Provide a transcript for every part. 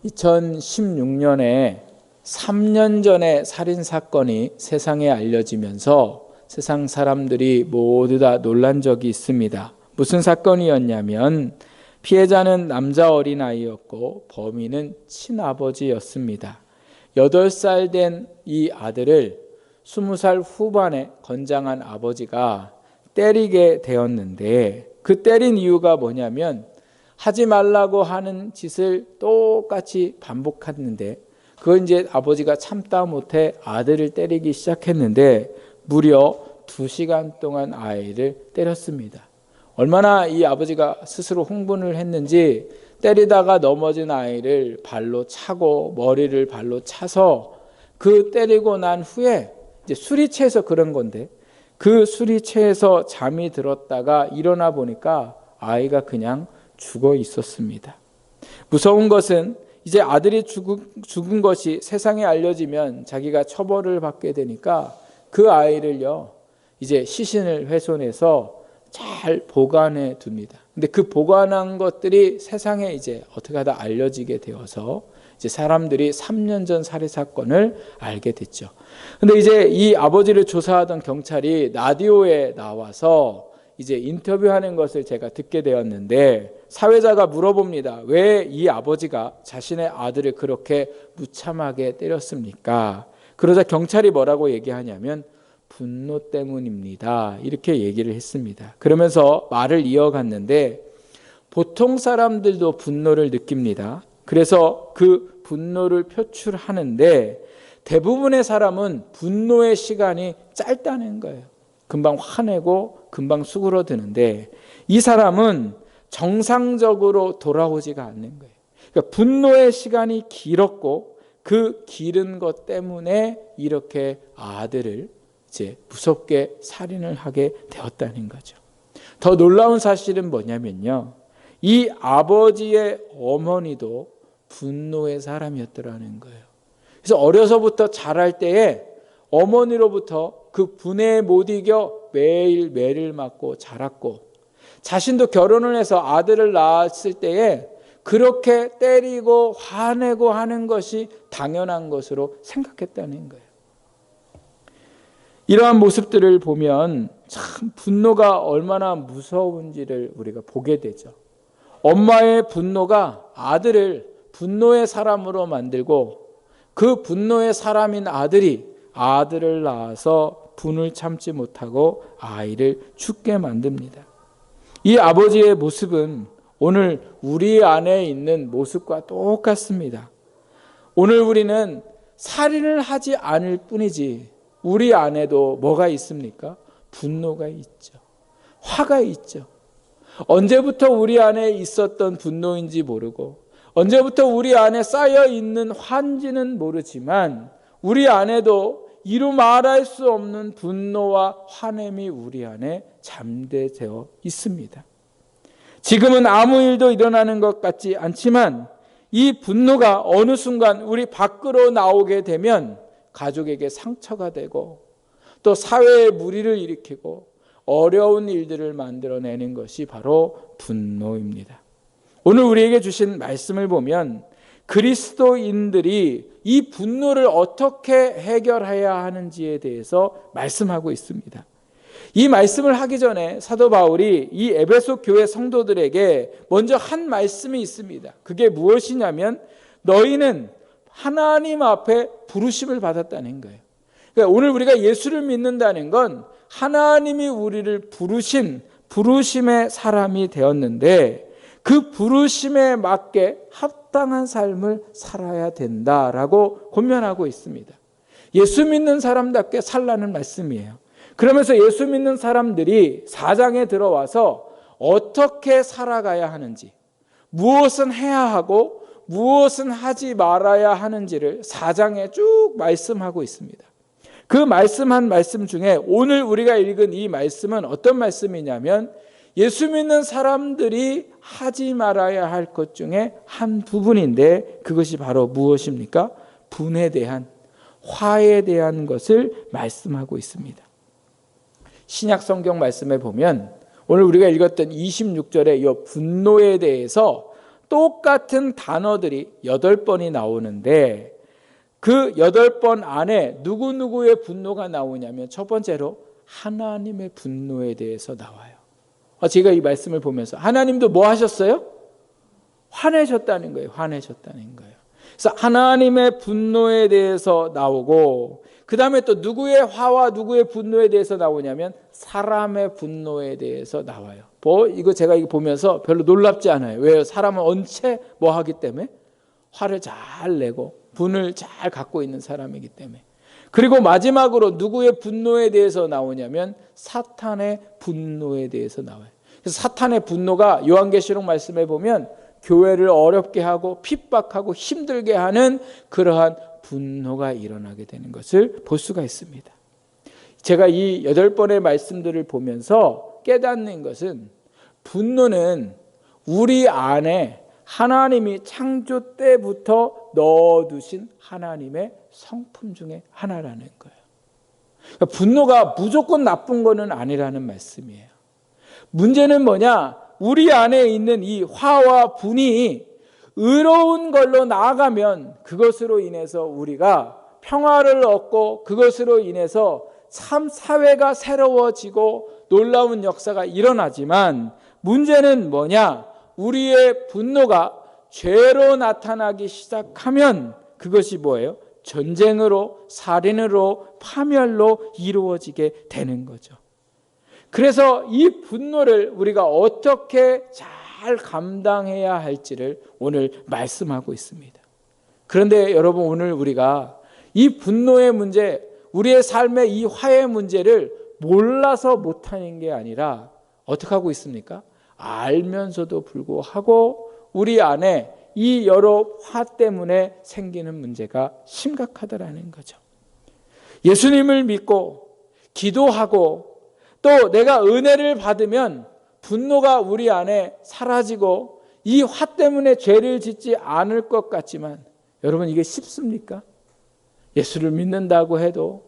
2016년에 3년 전에 살인사건이 세상에 알려지면서 세상 사람들이 모두 다 놀란 적이 있습니다. 무슨 사건이었냐면 피해자는 남자 어린아이였고 범인은 친아버지였습니다. 8살 된 이 아들을 20살 후반에 건장한 아버지가 때리게 되었는데 그 때린 이유가 뭐냐면 하지 말라고 하는 짓을 똑같이 반복했는데 그걸 이제 아버지가 참다 못해 아들을 때리기 시작했는데 무려 2시간 동안 아이를 때렸습니다. 얼마나 이 아버지가 스스로 흥분을 했는지 때리다가 넘어진 아이를 발로 차고 머리를 발로 차서 그 때리고 난 후에 이제 술이 취해서 그런 건데 그 술이 취해서 잠이 들었다가 일어나 보니까 아이가 그냥 죽어 있었습니다. 무서운 것은 이제 아들이 죽은 것이 세상에 알려지면 자기가 처벌을 받게 되니까 그 아이를요 이제 시신을 훼손해서 잘 보관해 둡니다. 근데 그 보관한 것들이 세상에 이제 어떻게 하다 알려지게 되어서 이제 사람들이 3년 전 살해 사건을 알게 됐죠. 근데 이제 이 아버지를 조사하던 경찰이 라디오에 나와서 이제 인터뷰하는 것을 제가 듣게 되었는데 사회자가 물어봅니다. 왜 이 아버지가 자신의 아들을 그렇게 무참하게 때렸습니까? 그러자 경찰이 뭐라고 얘기하냐면 분노 때문입니다. 이렇게 얘기를 했습니다. 그러면서 말을 이어갔는데 보통 사람들도 분노를 느낍니다. 그래서 그 분노를 표출하는데 대부분의 사람은 분노의 시간이 짧다는 거예요. 금방 화내고 금방 수그러드는데 이 사람은 정상적으로 돌아오지가 않는 거예요. 그러니까 분노의 시간이 길었고 그 길은 것 때문에 이렇게 아들을 이제 무섭게 살인을 하게 되었다는 거죠. 더 놀라운 사실은 뭐냐면요. 이 아버지의 어머니도 분노의 사람이었더라는 거예요. 그래서 어려서부터 자랄 때에 어머니로부터 그 분해에 못 이겨 매일 매를 맞고 자랐고 자신도 결혼을 해서 아들을 낳았을 때에 그렇게 때리고 화내고 하는 것이 당연한 것으로 생각했다는 거예요. 이러한 모습들을 보면 참 분노가 얼마나 무서운지를 우리가 보게 되죠. 엄마의 분노가 아들을 분노의 사람으로 만들고 그 분노의 사람인 아들이 아들을 낳아서 분을 참지 못하고 아이를 죽게 만듭니다. 이 아버지의 모습은 오늘 우리 안에 있는 모습과 똑같습니다. 오늘 우리는 살인을 하지 않을 뿐이지 우리 안에도 뭐가 있습니까? 분노가 있죠. 화가 있죠. 언제부터 우리 안에 있었던 분노인지 모르고 언제부터 우리 안에 쌓여 있는 화인지는 모르지만 우리 안에도 이루 말할 수 없는 분노와 화냄이 우리 안에 잠재되어 있습니다. 지금은 아무 일도 일어나는 것 같지 않지만 이 분노가 어느 순간 우리 밖으로 나오게 되면 가족에게 상처가 되고 또 사회에 무리를 일으키고 어려운 일들을 만들어내는 것이 바로 분노입니다. 오늘 우리에게 주신 말씀을 보면 그리스도인들이 이 분노를 어떻게 해결해야 하는지에 대해서 말씀하고 있습니다. 이 말씀을 하기 전에 사도 바울이 이 에베소 교회 성도들에게 먼저 한 말씀이 있습니다. 그게 무엇이냐면 너희는 하나님 앞에 부르심을 받았다는 거예요. 그러니까 오늘 우리가 예수를 믿는다는 건 하나님이 우리를 부르신 부르심의 사람이 되었는데 그 부르심에 맞게 합당한 삶을 살아야 된다라고 권면하고 있습니다. 예수 믿는 사람답게 살라는 말씀이에요. 그러면서 예수 믿는 사람들이 4장에 들어와서 어떻게 살아가야 하는지, 무엇은 해야 하고 무엇은 하지 말아야 하는지를 4장에 쭉 말씀하고 있습니다. 그 말씀한 말씀 중에 오늘 우리가 읽은 이 말씀은 어떤 말씀이냐면 예수 믿는 사람들이 하지 말아야 할 것 중에 한 부분인데 그것이 바로 무엇입니까? 분에 대한, 화에 대한 것을 말씀하고 있습니다. 신약 성경 말씀에 보면 오늘 우리가 읽었던 26절의 이 분노에 대해서 똑같은 단어들이 8번이 나오는데 그 8번 안에 누구누구의 분노가 나오냐면 첫 번째로 하나님의 분노에 대해서 나와요. 제가 이 말씀을 보면서 하나님도 뭐 하셨어요? 화내셨다는 거예요. 화내셨다는 거예요. 그래서 하나님의 분노에 대해서 나오고 그 다음에 또 누구의 화와 누구의 분노에 대해서 나오냐면 사람의 분노에 대해서 나와요. 이거 제가 이거 보면서 별로 놀랍지 않아요. 왜요? 사람은 언체 뭐 하기 때문에? 화를 잘 내고 분을 잘 갖고 있는 사람이기 때문에. 그리고 마지막으로 누구의 분노에 대해서 나오냐면 사탄의 분노에 대해서 나와요. 그래서 사탄의 분노가 요한계시록 말씀에 보면 교회를 어렵게 하고 핍박하고 힘들게 하는 그러한 분노가 일어나게 되는 것을 볼 수가 있습니다. 제가 이 8번의 말씀들을 보면서 깨닫는 것은 분노는 우리 안에 하나님이 창조 때부터 넣어두신 하나님의 성품 중에 하나라는 거예요. 그러니까 분노가 무조건 나쁜 거는 아니라는 말씀이에요. 문제는 뭐냐? 우리 안에 있는 이 화와 분이 의로운 걸로 나아가면 그것으로 인해서 우리가 평화를 얻고 그것으로 인해서 참 사회가 새로워지고 놀라운 역사가 일어나지만 문제는 뭐냐? 우리의 분노가 죄로 나타나기 시작하면 그것이 뭐예요? 전쟁으로, 살인으로, 파멸로 이루어지게 되는 거죠. 그래서 이 분노를 우리가 어떻게 잘 감당해야 할지를 오늘 말씀하고 있습니다. 그런데 여러분, 오늘 우리가 이 분노의 문제, 우리의 삶의 이 화의 문제를 몰라서 못하는 게 아니라 어떻게 하고 있습니까? 알면서도 불구하고 우리 안에 이 여러 화 때문에 생기는 문제가 심각하다라는 거죠. 예수님을 믿고 기도하고 또 내가 은혜를 받으면 분노가 우리 안에 사라지고 이 화 때문에 죄를 짓지 않을 것 같지만 여러분, 이게 쉽습니까? 예수를 믿는다고 해도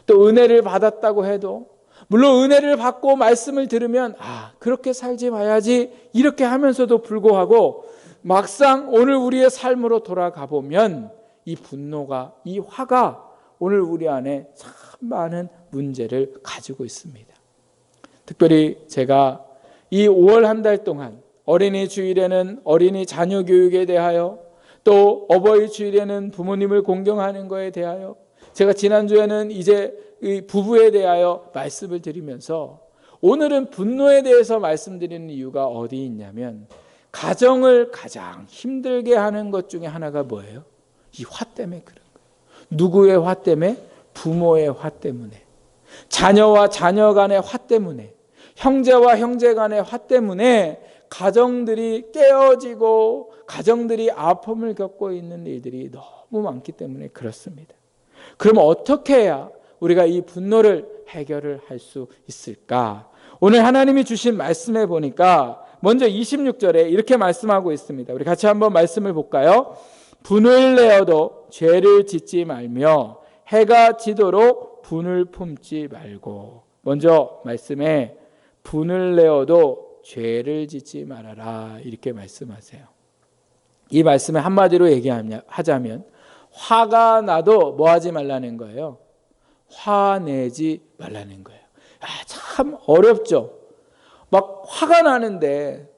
또 은혜를 받았다고 해도 물론 은혜를 받고 말씀을 들으면 그렇게 살지 마야지 이렇게 하면서도 불구하고 막상 오늘 우리의 삶으로 돌아가 보면 이 분노가, 이 화가 오늘 우리 안에 참 많은 문제를 가지고 있습니다. 특별히 제가 이 5월 한 달 동안 어린이 주일에는 어린이 자녀 교육에 대하여 또 어버이 주일에는 부모님을 공경하는 것에 대하여 제가 지난주에는 이제 이 부부에 대하여 말씀을 드리면서 오늘은 분노에 대해서 말씀드리는 이유가 어디 있냐면 가정을 가장 힘들게 하는 것 중에 하나가 뭐예요? 이 화 때문에 그런 거예요. 누구의 화 때문에? 부모의 화 때문에, 자녀와 자녀 간의 화 때문에, 형제와 형제 간의 화 때문에 가정들이 깨어지고 가정들이 아픔을 겪고 있는 일들이 너무 많기 때문에 그렇습니다. 그럼 어떻게 해야 우리가 이 분노를 해결을 할 수 있을까? 오늘 하나님이 주신 말씀에 보니까 먼저 26절에 이렇게 말씀하고 있습니다. 우리 같이 한번 말씀을 볼까요? 분을 내어도 죄를 짓지 말며 해가 지도록 분을 품지 말고. 먼저 말씀에 분을 내어도 죄를 짓지 말아라 이렇게 말씀하세요. 이 말씀에 한마디로 얘기하자면 화가 나도 뭐 하지 말라는 거예요? 화내지 말라는 거예요. 참 어렵죠. 막 화가 나는데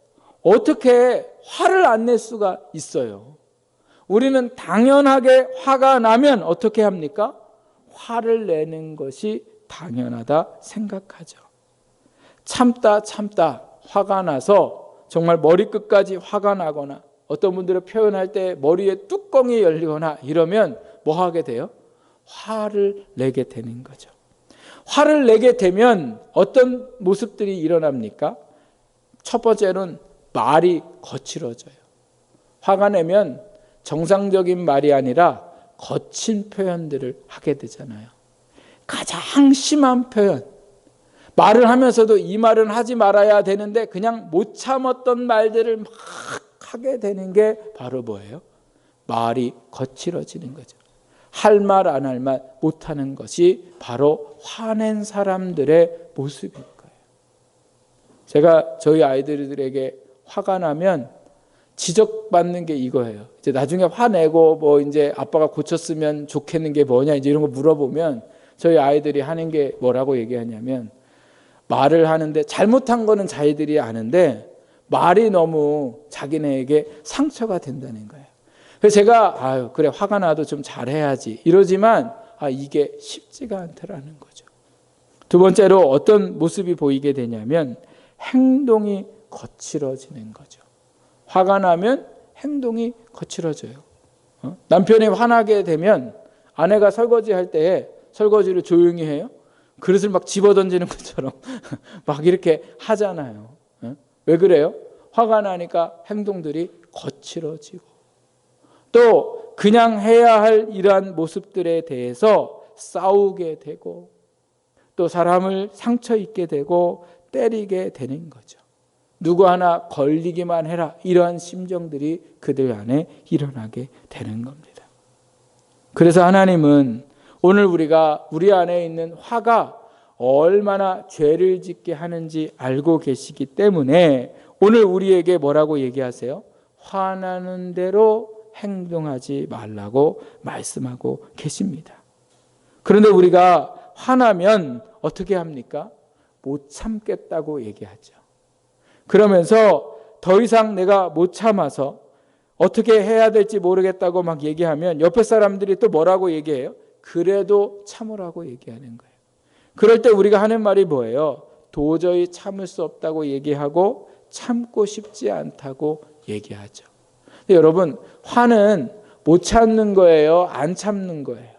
어떻게 화를 안 낼 수가 있어요? 우리는 당연하게 화가 나면 어떻게 합니까? 화를 내는 것이 당연하다 생각하죠. 참다 화가 나서 정말 머리끝까지 화가 나거나 어떤 분들은 표현할 때 머리에 뚜껑이 열리거나 이러면 뭐 하게 돼요? 화를 내게 되는 거죠. 화를 내게 되면 어떤 모습들이 일어납니까? 첫 번째는 말이 거칠어져요. 화가 내면 정상적인 말이 아니라 거친 표현들을 하게 되잖아요. 가장 심한 표현, 말을 하면서도 이 말은 하지 말아야 되는데 그냥 못 참았던 말들을 막 하게 되는 게 바로 뭐예요? 말이 거칠어지는 거죠. 할 말 안 할 말 못하는 것이 바로 화낸 사람들의 모습일 거예요. 제가 저희 아이들에게 화가 나면 지적받는 게 이거예요. 이제 나중에 화내고 뭐 이제 아빠가 고쳤으면 좋겠는 게 뭐냐 이제 이런 거 물어보면 저희 아이들이 하는 게 뭐라고 얘기하냐면 말을 하는데 잘못한 거는 자기들이 아는데 말이 너무 자기네에게 상처가 된다는 거예요. 그래서 제가 그래 화가 나도 좀 잘해야지 이러지만 이게 쉽지가 않더라는 거죠. 두 번째로 어떤 모습이 보이게 되냐면 행동이 거칠어지는 거죠. 화가 나면 행동이 거칠어져요. 남편이 화나게 되면 아내가 설거지할 때 설거지를 조용히 해요. 그릇을 막 집어던지는 것처럼 막 이렇게 하잖아요. 왜 그래요? 화가 나니까 행동들이 거칠어지고 또 그냥 해야 할 이러한 모습들에 대해서 싸우게 되고 또 사람을 상처 입게 되고 때리게 되는 거죠. 누구 하나 걸리기만 해라 이러한 심정들이 그들 안에 일어나게 되는 겁니다. 그래서 하나님은 오늘 우리가 우리 안에 있는 화가 얼마나 죄를 짓게 하는지 알고 계시기 때문에 오늘 우리에게 뭐라고 얘기하세요? 화나는 대로 행동하지 말라고 말씀하고 계십니다. 그런데 우리가 화나면 어떻게 합니까? 못 참겠다고 얘기하죠. 그러면서 더 이상 내가 못 참아서 어떻게 해야 될지 모르겠다고 막 얘기하면 옆에 사람들이 또 뭐라고 얘기해요? 그래도 참으라고 얘기하는 거예요. 그럴 때 우리가 하는 말이 뭐예요? 도저히 참을 수 없다고 얘기하고 참고 싶지 않다고 얘기하죠. 근데 여러분, 화는 못 참는 거예요? 안 참는 거예요?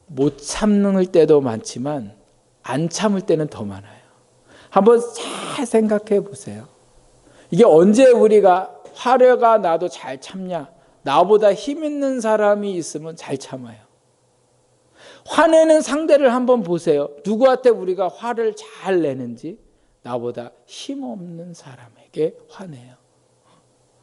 못 참는 때도 많지만 안 참을 때는 더 많아요. 한번 잘 생각해 보세요. 이게 언제 우리가 화가 나도 잘 참냐? 나보다 힘 있는 사람이 있으면 잘 참아요. 화내는 상대를 한번 보세요. 누구한테 우리가 화를 잘 내는지 나보다 힘없는 사람에게 화내요.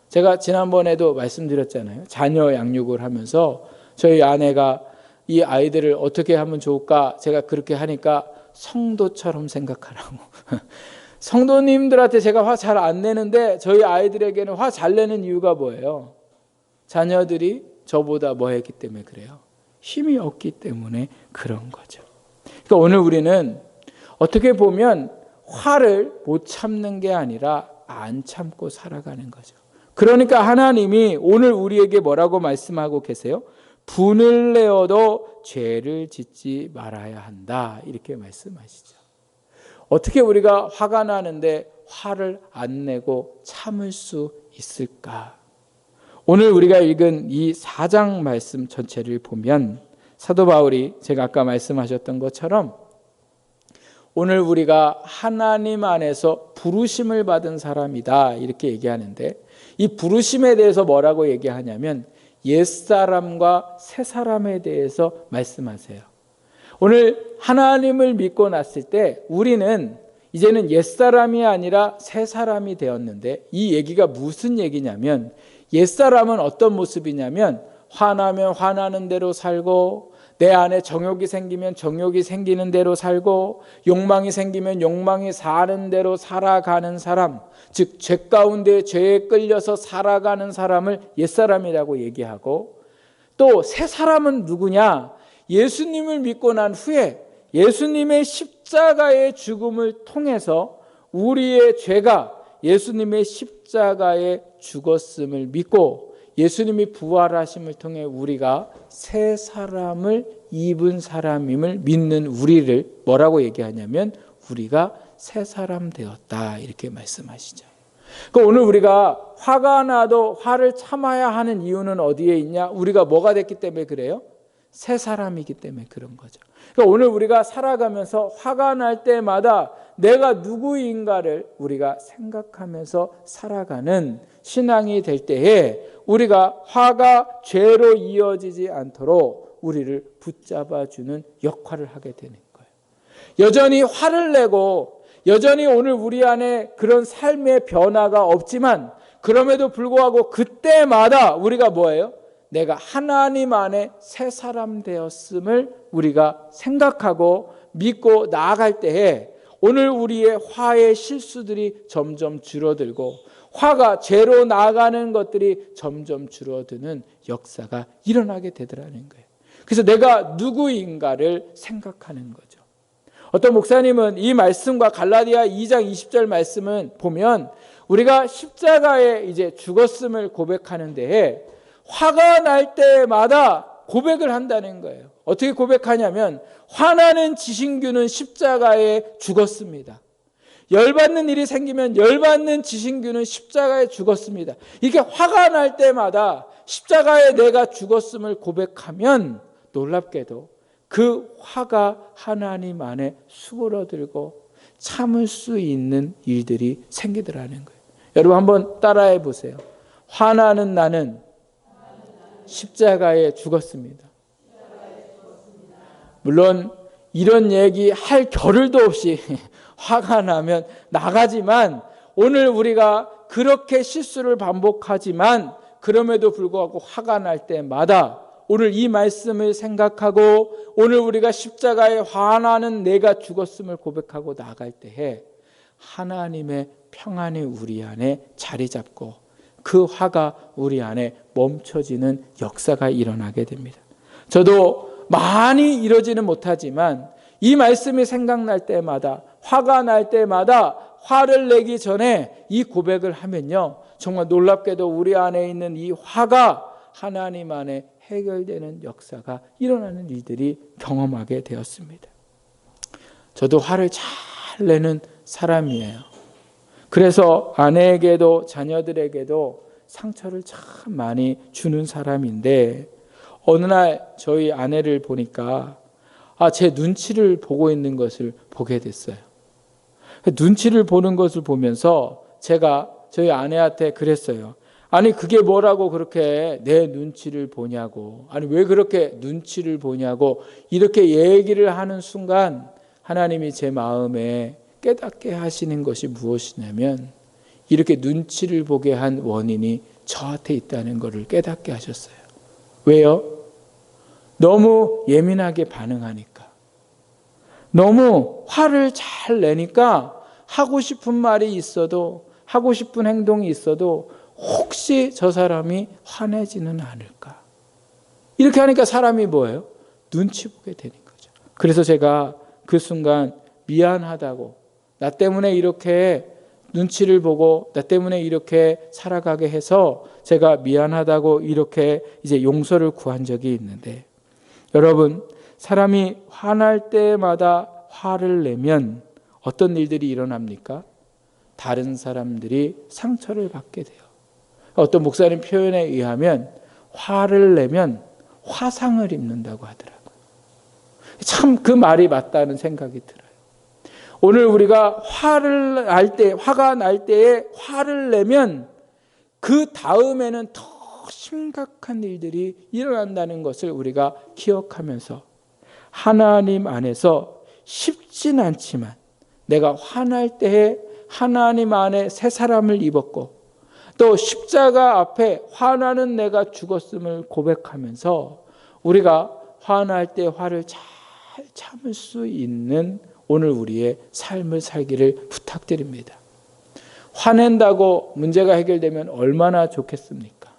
제가 지난번에도 말씀드렸잖아요. 자녀 양육을 하면서 저희 아내가 이 아이들을 어떻게 하면 좋을까? 제가 그렇게 하니까 성도처럼 생각하라고. 성도님들한테 제가 화 잘 안 내는데 저희 아이들에게는 화 잘 내는 이유가 뭐예요? 자녀들이 저보다 뭐 했기 때문에 그래요? 힘이 없기 때문에 그런 거죠. 그러니까 오늘 우리는 어떻게 보면 화를 못 참는 게 아니라 안 참고 살아가는 거죠. 그러니까 하나님이 오늘 우리에게 뭐라고 말씀하고 계세요? 분을 내어도 죄를 짓지 말아야 한다. 이렇게 말씀하시죠. 어떻게 우리가 화가 나는데 화를 안 내고 참을 수 있을까? 오늘 우리가 읽은 이 4장 말씀 전체를 보면 사도 바울이 제가 아까 말씀하셨던 것처럼 오늘 우리가 하나님 안에서 부르심을 받은 사람이다 이렇게 얘기하는데 이 부르심에 대해서 뭐라고 얘기하냐면 옛사람과 새사람에 대해서 말씀하세요. 오늘 하나님을 믿고 났을 때 우리는 이제는 옛사람이 아니라 새사람이 되었는데 이 얘기가 무슨 얘기냐면 옛사람은 어떤 모습이냐면 화나면 화나는 대로 살고 내 안에 정욕이 생기면 정욕이 생기는 대로 살고 욕망이 생기면 욕망이 사는 대로 살아가는 사람, 즉 죄 가운데 죄에 끌려서 살아가는 사람을 옛사람이라고 얘기하고 또 새사람은 누구냐? 예수님을 믿고 난 후에 예수님의 십자가의 죽음을 통해서 우리의 죄가 예수님의 십자가에 죽었음을 믿고 예수님이 부활하심을 통해 우리가 새 사람을 입은 사람임을 믿는 우리를 뭐라고 얘기하냐면 우리가 새 사람 되었다 이렇게 말씀하시죠. 그러니까 오늘 우리가 화가 나도 화를 참아야 하는 이유는 어디에 있냐? 우리가 뭐가 됐기 때문에 그래요? 새 사람이기 때문에 그런 거죠. 그러니까 오늘 우리가 살아가면서 화가 날 때마다 내가 누구인가를 우리가 생각하면서 살아가는 신앙이 될 때에 우리가 화가 죄로 이어지지 않도록 우리를 붙잡아주는 역할을 하게 되는 거예요. 여전히 화를 내고 여전히 오늘 우리 안에 그런 삶의 변화가 없지만 그럼에도 불구하고 그때마다 우리가 뭐예요? 내가 하나님 안에 새 사람 되었음을 우리가 생각하고 믿고 나아갈 때에 오늘 우리의 화의 실수들이 점점 줄어들고 화가 죄로 나아가는 것들이 점점 줄어드는 역사가 일어나게 되더라는 거예요. 그래서 내가 누구인가를 생각하는 거죠. 어떤 목사님은 이 말씀과 갈라디아 2장 20절 말씀은 보면 우리가 십자가에 이제 죽었음을 고백하는 데에 화가 날 때마다 고백을 한다는 거예요. 어떻게 고백하냐면 화나는 지신규는 십자가에 죽었습니다. 열받는 일이 생기면 열받는 지신규는 십자가에 죽었습니다. 이게 화가 날 때마다 십자가에 내가 죽었음을 고백하면 놀랍게도 그 화가 하나님 안에 수그러들고 참을 수 있는 일들이 생기더라는 거예요. 여러분 한번 따라해 보세요. 화나는 나는 십자가에 죽었습니다. 물론 이런 얘기 할 겨를도 없이 화가 나면 나가지만 오늘 우리가 그렇게 실수를 반복하지만 그럼에도 불구하고 화가 날 때마다 오늘 이 말씀을 생각하고 오늘 우리가 십자가에 화나는 내가 죽었음을 고백하고 나갈 때에 하나님의 평안이 우리 안에 자리 잡고 그 화가 우리 안에 멈춰지는 역사가 일어나게 됩니다. 저도 많이 이러지는 못하지만 이 말씀이 생각날 때마다 화가 날 때마다 화를 내기 전에 이 고백을 하면요 정말 놀랍게도 우리 안에 있는 이 화가 하나님 안에 해결되는 역사가 일어나는 일들이 경험하게 되었습니다. 저도 화를 잘 내는 사람이에요. 그래서 아내에게도 자녀들에게도 상처를 참 많이 주는 사람인데 어느 날 저희 아내를 보니까 제 눈치를 보고 있는 것을 보게 됐어요. 눈치를 보는 것을 보면서 제가 저희 아내한테 그랬어요. 아니 그게 뭐라고 그렇게 내 눈치를 보냐고. 아니 왜 그렇게 눈치를 보냐고. 이렇게 얘기를 하는 순간 하나님이 제 마음에 깨닫게 하시는 것이 무엇이냐면 이렇게 눈치를 보게 한 원인이 저한테 있다는 것을 깨닫게 하셨어요. 왜요? 너무 예민하게 반응하니까. 너무 화를 잘 내니까 하고 싶은 말이 있어도 하고 싶은 행동이 있어도 혹시 저 사람이 화내지는 않을까. 이렇게 하니까 사람이 뭐예요? 눈치 보게 되는 거죠. 그래서 제가 그 순간 미안하다고 나 때문에 이렇게 눈치를 보고 나 때문에 이렇게 살아가게 해서 제가 미안하다고 이렇게 이제 용서를 구한 적이 있는데 여러분 사람이 화날 때마다 화를 내면 어떤 일들이 일어납니까? 다른 사람들이 상처를 받게 돼요. 어떤 목사님 표현에 의하면 화를 내면 화상을 입는다고 하더라고요. 참 그 말이 맞다는 생각이 들어요. 오늘 우리가 화가 날 때에 화를 내면 그 다음에는 더 심각한 일들이 일어난다는 것을 우리가 기억하면서 하나님 안에서 쉽진 않지만 내가 화날 때에 하나님 안에 새 사람을 입었고 또 십자가 앞에 화나는 내가 죽었음을 고백하면서 우리가 화날 때 화를 잘 참을 수 있는 오늘 우리의 삶을 살기를 부탁드립니다. 화낸다고 문제가 해결되면 얼마나 좋겠습니까?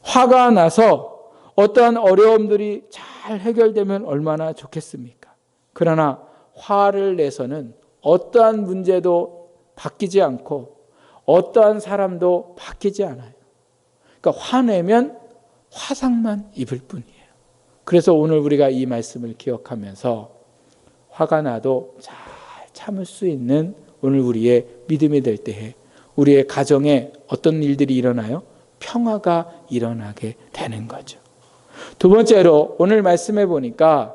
화가 나서 어떠한 어려움들이 잘 해결되면 얼마나 좋겠습니까? 그러나 화를 내서는 어떠한 문제도 바뀌지 않고 어떠한 사람도 바뀌지 않아요. 그러니까 화내면 화상만 입을 뿐이에요. 그래서 오늘 우리가 이 말씀을 기억하면서 화가 나도 잘 참을 수 있는 오늘 우리의 믿음이 될 때에 우리의 가정에 어떤 일들이 일어나요? 평화가 일어나게 되는 거죠. 두 번째로 오늘 말씀해 보니까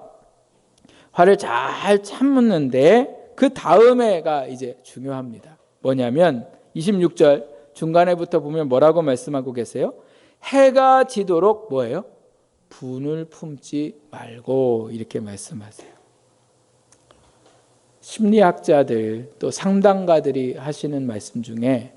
화를 잘 참는데 그 다음에가 이제 중요합니다. 뭐냐면 26절 중간에부터 보면 뭐라고 말씀하고 계세요? 해가 지도록 뭐예요? 분을 품지 말고 이렇게 말씀하세요. 심리학자들 또 상담가들이 하시는 말씀 중에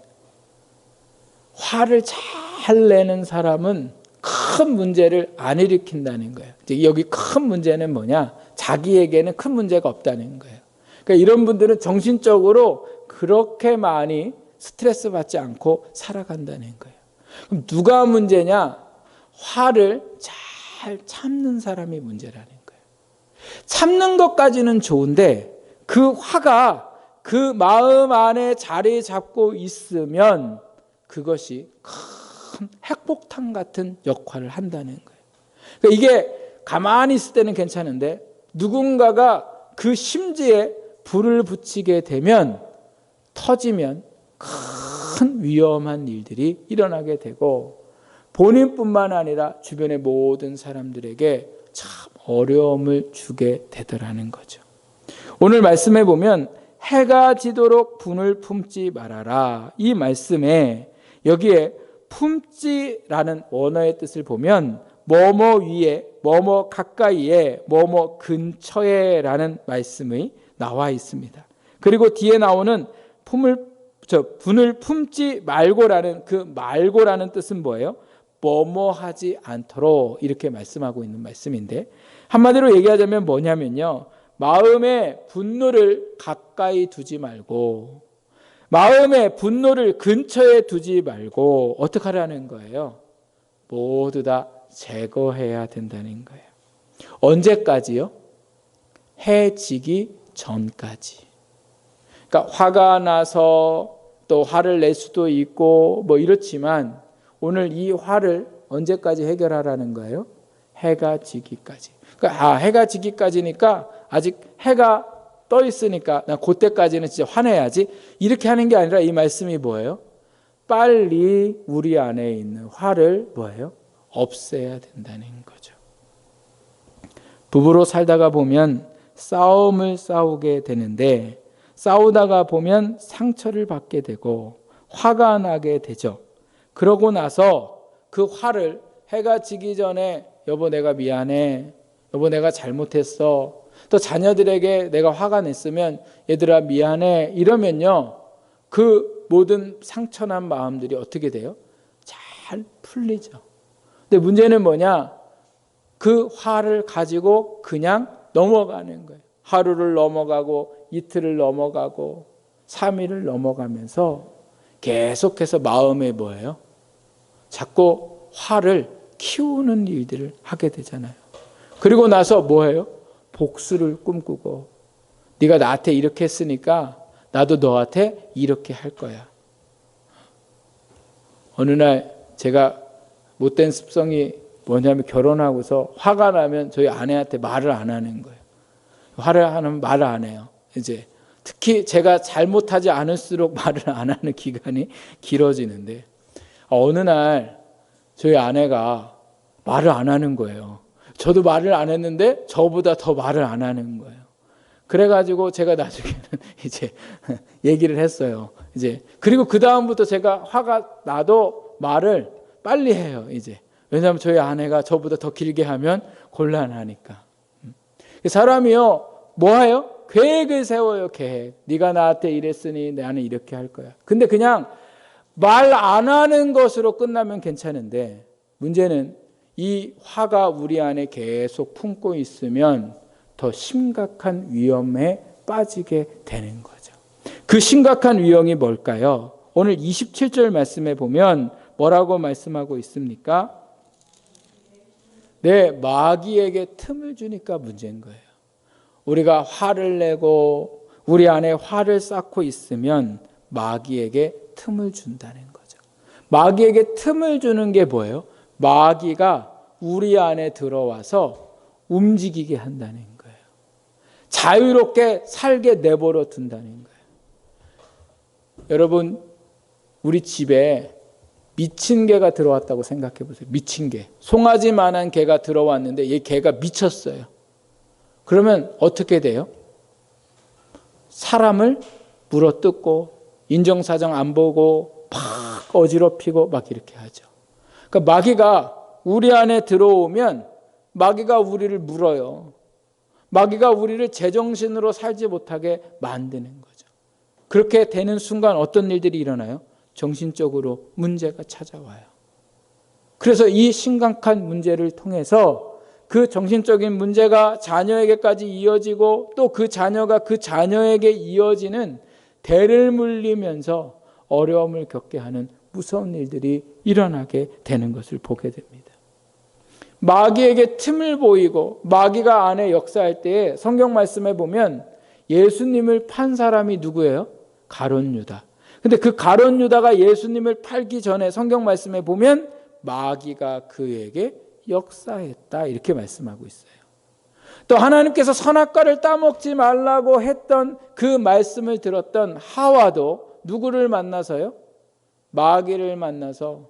화를 잘 내는 사람은 큰 문제를 안 일으킨다는 거예요. 여기 큰 문제는 뭐냐? 자기에게는 큰 문제가 없다는 거예요. 그러니까 이런 분들은 정신적으로 그렇게 많이 스트레스 받지 않고 살아간다는 거예요. 그럼 누가 문제냐? 화를 잘 참는 사람이 문제라는 거예요. 참는 것까지는 좋은데 그 화가 그 마음 안에 자리 잡고 있으면 그것이 큰 핵폭탄 같은 역할을 한다는 거예요. 그러니까 이게 가만히 있을 때는 괜찮은데 누군가가 그 심지에 불을 붙이게 되면 터지면 큰 위험한 일들이 일어나게 되고 본인뿐만 아니라 주변의 모든 사람들에게 참 어려움을 주게 되더라는 거죠. 오늘 말씀해 보면 해가 지도록 분을 품지 말아라. 이 말씀에 여기에 품지라는 원어의 뜻을 보면 뭐뭐 위에, 뭐뭐 가까이에, 뭐뭐 근처에 라는 말씀이 나와 있습니다. 그리고 뒤에 나오는 분을 품지 말고라는 그 말고라는 뜻은 뭐예요? 뭐뭐 하지 않도록 이렇게 말씀하고 있는 말씀인데 한마디로 얘기하자면 뭐냐면요. 마음의 분노를 가까이 두지 말고 마음의 분노를 근처에 두지 말고 어떻게 하라는 거예요? 모두 다 제거해야 된다는 거예요. 언제까지요? 해 지기 전까지. 그러니까 화가 나서 또 화를 낼 수도 있고 뭐 이렇지만 오늘 이 화를 언제까지 해결하라는 거예요? 해가 지기까지. 그러니까 해가 지기까지니까 아직 해가 떠 있으니까 나 그때까지는 진짜 화내야지 이렇게 하는 게 아니라 이 말씀이 뭐예요? 빨리 우리 안에 있는 화를 뭐예요? 없애야 된다는 거죠. 부부로 살다가 보면 싸움을 싸우게 되는데 싸우다가 보면 상처를 받게 되고 화가 나게 되죠. 그러고 나서 그 화를 해가 지기 전에 여보 내가 미안해. 여보 내가 잘못했어. 또 자녀들에게 내가 화가 냈으면 얘들아 미안해. 이러면요. 그 모든 상처난 마음들이 어떻게 돼요? 잘 풀리죠. 근데 문제는 뭐냐? 그 화를 가지고 그냥 넘어가는 거예요. 하루를 넘어가고 이틀을 넘어가고 3일을 넘어가면서 계속해서 마음에 뭐예요? 자꾸 화를 키우는 일들을 하게 되잖아요. 그리고 나서 뭐예요? 복수를 꿈꾸고 네가 나한테 이렇게 했으니까 나도 너한테 이렇게 할 거야. 어느 날 제가 못된 습성이 뭐냐면 결혼하고서 화가 나면 저희 아내한테 말을 안 하는 거예요. 화를 하면 말을 안 해요. 이제 특히 제가 잘못하지 않을수록 말을 안 하는 기간이 길어지는데 어느 날 저희 아내가 말을 안 하는 거예요. 저도 말을 안 했는데 저보다 더 말을 안 하는 거예요. 그래가지고 제가 나중에는 이제 얘기를 했어요. 이제 그리고 그 다음부터 제가 화가 나도 말을 빨리 해요. 이제 왜냐하면 저희 아내가 저보다 더 길게 하면 곤란하니까. 사람이요 뭐해요? 계획을 세워요. 계획. 네가 나한테 이랬으니 나는 이렇게 할 거야. 근데 그냥 말 안 하는 것으로 끝나면 괜찮은데 문제는 이 화가 우리 안에 계속 품고 있으면 더 심각한 위험에 빠지게 되는 거죠. 그 심각한 위험이 뭘까요? 오늘 27절 말씀에 보면 뭐라고 말씀하고 있습니까? 네, 마귀에게 틈을 주니까 문제인 거예요. 우리가 화를 내고 우리 안에 화를 쌓고 있으면 마귀에게 틈을 준다는 거죠. 마귀에게 틈을 주는 게 뭐예요? 마귀가 우리 안에 들어와서 움직이게 한다는 거예요. 자유롭게 살게 내버려 둔다는 거예요. 여러분, 우리 집에 미친 개가 들어왔다고 생각해 보세요. 미친 개. 송아지만한 개가 들어왔는데 이 개가 미쳤어요. 그러면 어떻게 돼요? 사람을 물어뜯고 인정사정 안 보고 막 어지럽히고 막 이렇게 하죠. 그러니까 마귀가 우리 안에 들어오면 마귀가 우리를 물어요. 마귀가 우리를 제정신으로 살지 못하게 만드는 거죠. 그렇게 되는 순간 어떤 일들이 일어나요? 정신적으로 문제가 찾아와요. 그래서 이 심각한 문제를 통해서 그 정신적인 문제가 자녀에게까지 이어지고 또 그 자녀가 그 자녀에게 이어지는 대를 물리면서 어려움을 겪게 하는 무서운 일들이 일어나게 되는 것을 보게 됩니다. 마귀에게 틈을 보이고 마귀가 안에 역사할 때에 성경 말씀에 보면 예수님을 판 사람이 누구예요? 가룟 유다. 근데 그 가룟 유다가 예수님을 팔기 전에 성경 말씀에 보면 마귀가 그에게 역사했다 이렇게 말씀하고 있어요. 또 하나님께서 선악과를 따먹지 말라고 했던 그 말씀을 들었던 하와도 누구를 만나서요? 마귀를 만나서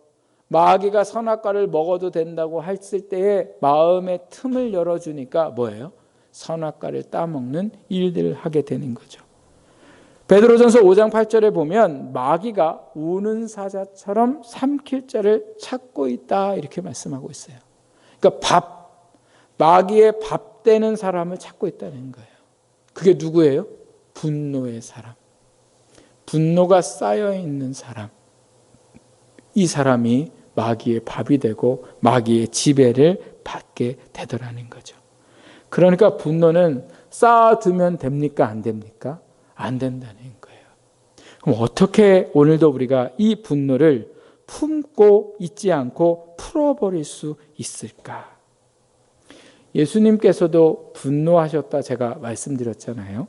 마귀가 선악과를 먹어도 된다고 했을 때에 마음의 틈을 열어주니까 뭐예요? 선악과를 따먹는 일들을 하게 되는 거죠. 베드로전서 5장 8절에 보면 마귀가 우는 사자처럼 삼킬 자를 찾고 있다 이렇게 말씀하고 있어요. 그러니까 마귀의 밥 되는 사람을 찾고 있다는 거예요. 그게 누구예요? 분노의 사람. 분노가 쌓여 있는 사람. 이 사람이 마귀의 밥이 되고 마귀의 지배를 받게 되더라는 거죠. 그러니까 분노는 쌓아두면 됩니까? 안 됩니까? 안 된다는 거예요. 그럼 어떻게 오늘도 우리가 이 분노를 품고 있지 않고 풀어버릴 수 있을까? 예수님께서도 분노하셨다 제가 말씀드렸잖아요.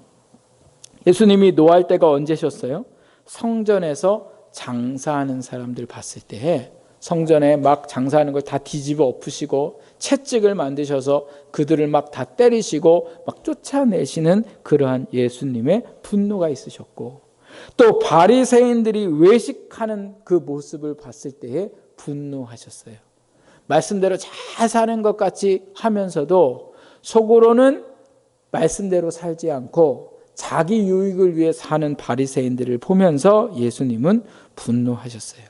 예수님이 노할 때가 언제셨어요? 성전에서 장사하는 사람들 봤을 때 성전에 막 장사하는 걸 다 뒤집어 엎으시고 채찍을 만드셔서 그들을 막 다 때리시고 막 쫓아내시는 그러한 예수님의 분노가 있으셨고, 또 바리새인들이 외식하는 그 모습을 봤을 때에 분노하셨어요. 말씀대로 잘 사는 것 같이 하면서도 속으로는 말씀대로 살지 않고 자기 유익을 위해 사는 바리새인들을 보면서 예수님은 분노하셨어요.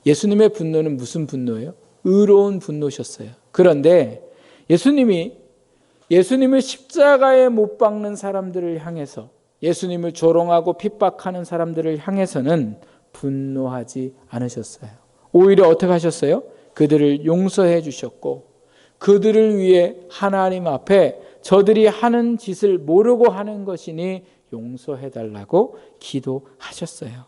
예수님의 분노는 무슨 분노예요? 의로운 분노셨어요. 그런데 예수님을 십자가에 못 박는 사람들을 향해서, 예수님을 조롱하고 핍박하는 사람들을 향해서는 분노하지 않으셨어요. 오히려 어떻게 하셨어요? 그들을 용서해 주셨고 그들을 위해 하나님 앞에 저들이 하는 짓을 모르고 하는 것이니 용서해 달라고 기도하셨어요.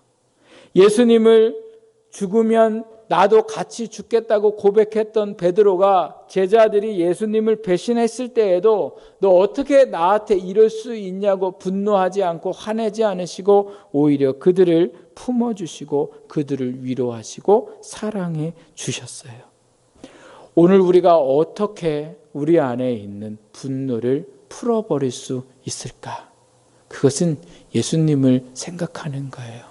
예수님을 죽으면 나도 같이 죽겠다고 고백했던 베드로가 제자들이 예수님을 배신했을 때에도 너 어떻게 나한테 이럴 수 있냐고 분노하지 않고 화내지 않으시고 오히려 그들을 품어주시고 그들을 위로하시고 사랑해 주셨어요. 오늘 우리가 어떻게 우리 안에 있는 분노를 풀어버릴 수 있을까? 그것은 예수님을 생각하는 거예요.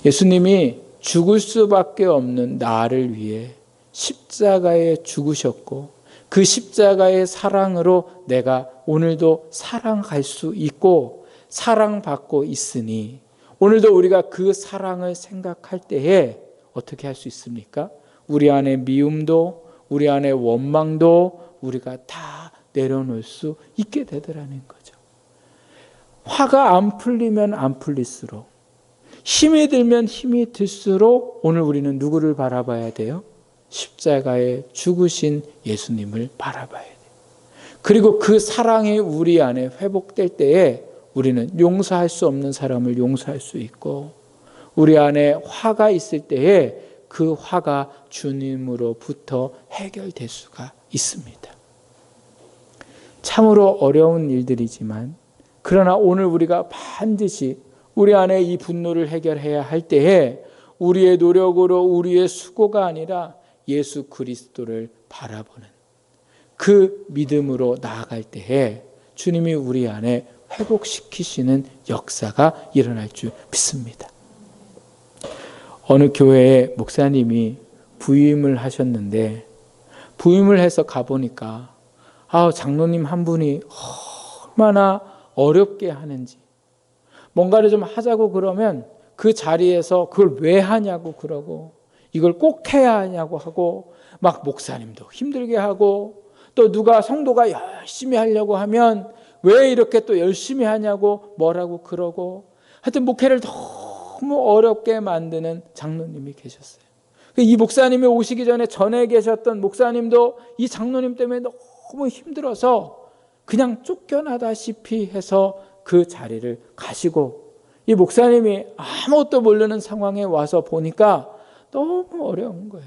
예수님이 죽을 수밖에 없는 나를 위해 십자가에 죽으셨고 그 십자가의 사랑으로 내가 오늘도 사랑할 수 있고 사랑받고 있으니 오늘도 우리가 그 사랑을 생각할 때에 어떻게 할 수 있습니까? 우리 안에 미움도 우리 안에 원망도 우리가 다 내려놓을 수 있게 되더라는 거죠. 화가 안 풀리면 안 풀릴수록, 힘이 들면 힘이 들수록 오늘 우리는 누구를 바라봐야 돼요? 십자가에 죽으신 예수님을 바라봐야 돼요. 그리고 그 사랑이 우리 안에 회복될 때에 우리는 용서할 수 없는 사람을 용서할 수 있고, 우리 안에 화가 있을 때에 그 화가 주님으로부터 해결될 수가 있습니다. 참으로 어려운 일들이지만, 그러나 오늘 우리가 반드시 우리 안에 이 분노를 해결해야 할 때에 우리의 노력으로 우리의 수고가 아니라 예수 그리스도를 바라보는 그 믿음으로 나아갈 때에 주님이 우리 안에 회복시키시는 역사가 일어날 줄 믿습니다. 어느 교회에 목사님이 부임을 하셨는데 부임을 해서 가보니까 장로님 한 분이 얼마나 어렵게 하는지, 뭔가를 좀 하자고 그러면 그 자리에서 그걸 왜 하냐고 그러고 이걸 꼭 해야 하냐고 하고 막 목사님도 힘들게 하고 또 누가 성도가 열심히 하려고 하면 왜 이렇게 또 열심히 하냐고 뭐라고 그러고 하여튼 목회를 너무 어렵게 만드는 장로님이 계셨어요. 이 목사님이 오시기 전에 계셨던 목사님도 이 장로님 때문에 너무 힘들어서 그냥 쫓겨나다시피 해서 그 자리를 가시고 이 목사님이 아무것도 모르는 상황에 와서 보니까 너무 어려운 거예요.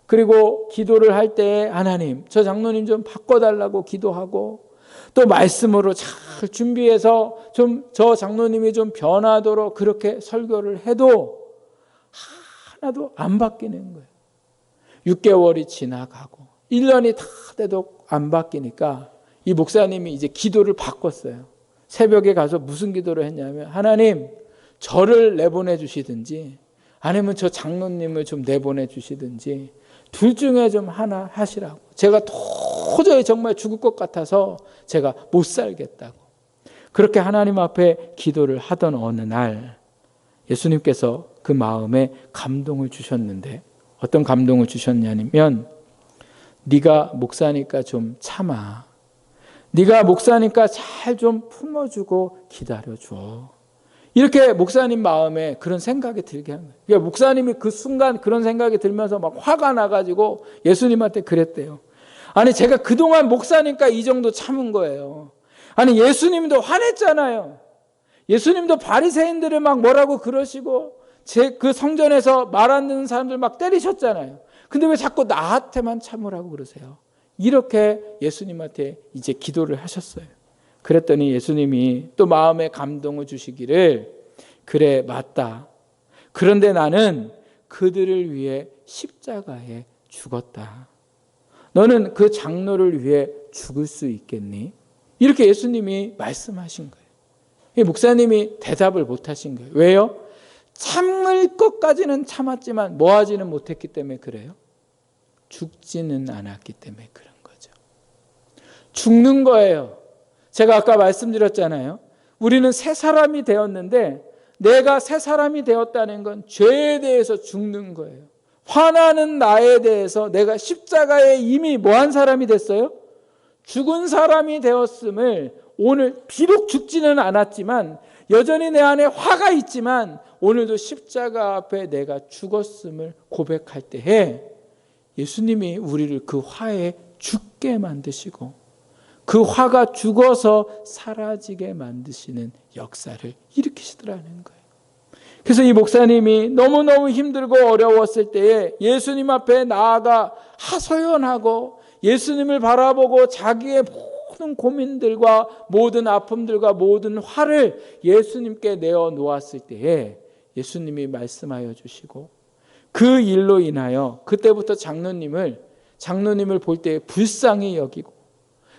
그리고 기도를 할 때 하나님, 저 장로님 좀 바꿔달라고 기도하고 또 말씀으로 잘 준비해서 좀 저 장로님이 좀 변하도록 그렇게 설교를 해도 하나도 안 바뀌는 거예요. 6개월이 지나가고 1년이 다 돼도 안 바뀌니까 이 목사님이 이제 기도를 바꿨어요. 새벽에 가서 무슨 기도를 했냐면 하나님 저를 내보내 주시든지 아니면 저 장로님을 좀 내보내 주시든지 둘 중에 좀 하나 하시라고. 제가 도저히 정말 죽을 것 같아서 제가 못 살겠다고. 그렇게 하나님 앞에 기도를 하던 어느 날 예수님께서 그 마음에 감동을 주셨는데 어떤 감동을 주셨냐면 네가 목사니까 좀 참아. 네가 목사니까 잘 좀 품어주고 기다려줘. 이렇게 목사님 마음에 그런 생각이 들게 한 거예요. 그러니까 목사님이 그 순간 그런 생각이 들면서 막 화가 나가지고 예수님한테 그랬대요. 아니 제가 그동안 목사니까 이 정도 참은 거예요. 아니 예수님도 화냈잖아요. 예수님도 바리새인들을 막 뭐라고 그러시고 그 성전에서 말 안 듣는 사람들 막 때리셨잖아요. 근데 왜 자꾸 나한테만 참으라고 그러세요? 이렇게 예수님한테 이제 기도를 하셨어요. 그랬더니 예수님이 또 마음에 감동을 주시기를 그래 맞다. 그런데 나는 그들을 위해 십자가에 죽었다. 너는 그 장로를 위해 죽을 수 있겠니? 이렇게 예수님이 말씀하신 거예요. 목사님이 대답을 못하신 거예요. 왜요? 참을 것까지는 참았지만 뭐 하지는 못했기 때문에 그래요. 죽지는 않았기 때문에 그런 거죠. 죽는 거예요. 제가 아까 말씀드렸잖아요. 우리는 새 사람이 되었는데 내가 새 사람이 되었다는 건 죄에 대해서 죽는 거예요. 화나는 나에 대해서 내가 십자가에 이미 뭐한 사람이 됐어요? 죽은 사람이 되었음을 오늘 비록 죽지는 않았지만 여전히 내 안에 화가 있지만 오늘도 십자가 앞에 내가 죽었음을 고백할 때에 예수님이 우리를 그 화에 죽게 만드시고 그 화가 죽어서 사라지게 만드시는 역사를 일으키시더라는 거예요. 그래서 이 목사님이 너무너무 힘들고 어려웠을 때에 예수님 앞에 나아가 하소연하고 예수님을 바라보고 자기의 모든 고민들과 모든 아픔들과 모든 화를 예수님께 내어놓았을 때에 예수님이 말씀하여 주시고 그 일로 인하여 그때부터 장로님을 볼 때 불쌍히 여기고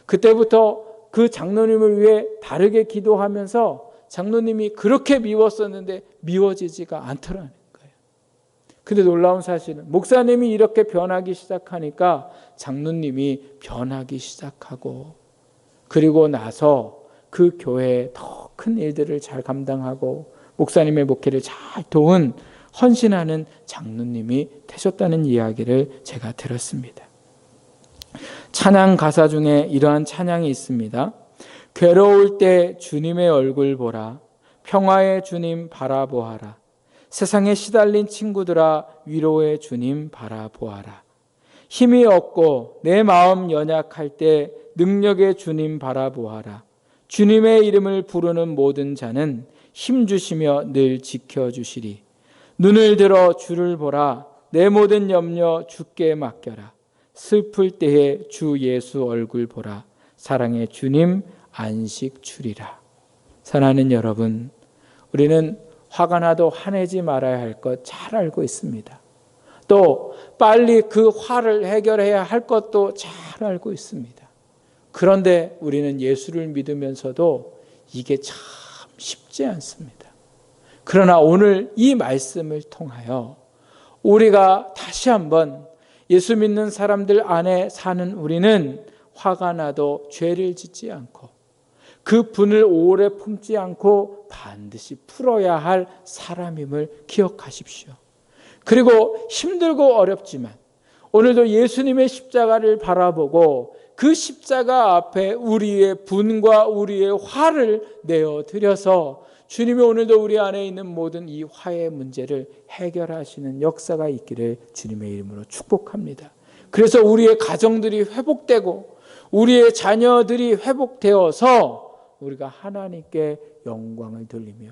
그때부터 그 장로님을 위해 다르게 기도하면서 장로님이 그렇게 미웠었는데 미워지지가 않더라는 거예요. 근데 놀라운 사실은 목사님이 이렇게 변하기 시작하니까 장로님이 변하기 시작하고 그리고 나서 그 교회에 더 큰 일들을 잘 감당하고 목사님의 목회를 잘 도운 헌신하는 장로님이 되셨다는 이야기를 제가 들었습니다. 찬양 가사 중에 이러한 찬양이 있습니다. 괴로울 때 주님의 얼굴 보라. 평화의 주님 바라보아라. 세상에 시달린 친구들아 위로의 주님 바라보아라. 힘이 없고 내 마음 연약할 때 능력의 주님 바라보아라. 주님의 이름을 부르는 모든 자는 힘주시며 늘 지켜주시리. 눈을 들어 주를 보라. 내 모든 염려 주께 맡겨라. 슬플 때에 주 예수 얼굴 보라. 사랑의 주님 안식 주리라. 사랑하는 여러분, 우리는 화가 나도 화내지 말아야 할 것 잘 알고 있습니다. 또 빨리 그 화를 해결해야 할 것도 잘 알고 있습니다. 그런데 우리는 예수를 믿으면서도 이게 참 쉽지 않습니다. 그러나 오늘 이 말씀을 통하여 우리가 다시 한번 예수 믿는 사람들 안에 사는 우리는 화가 나도 죄를 짓지 않고 그 분을 오래 품지 않고 반드시 풀어야 할 사람임을 기억하십시오. 그리고 힘들고 어렵지만 오늘도 예수님의 십자가를 바라보고 그 십자가 앞에 우리의 분과 우리의 화를 내어드려서 주님이 오늘도 우리 안에 있는 모든 이 화의 문제를 해결하시는 역사가 있기를 주님의 이름으로 축복합니다. 그래서 우리의 가정들이 회복되고 우리의 자녀들이 회복되어서 우리가 하나님께 영광을 돌리며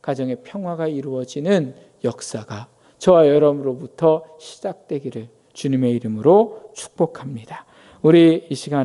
가정의 평화가 이루어지는 역사가 저와 여러분으로부터 시작되기를 주님의 이름으로 축복합니다. 우리 이 시간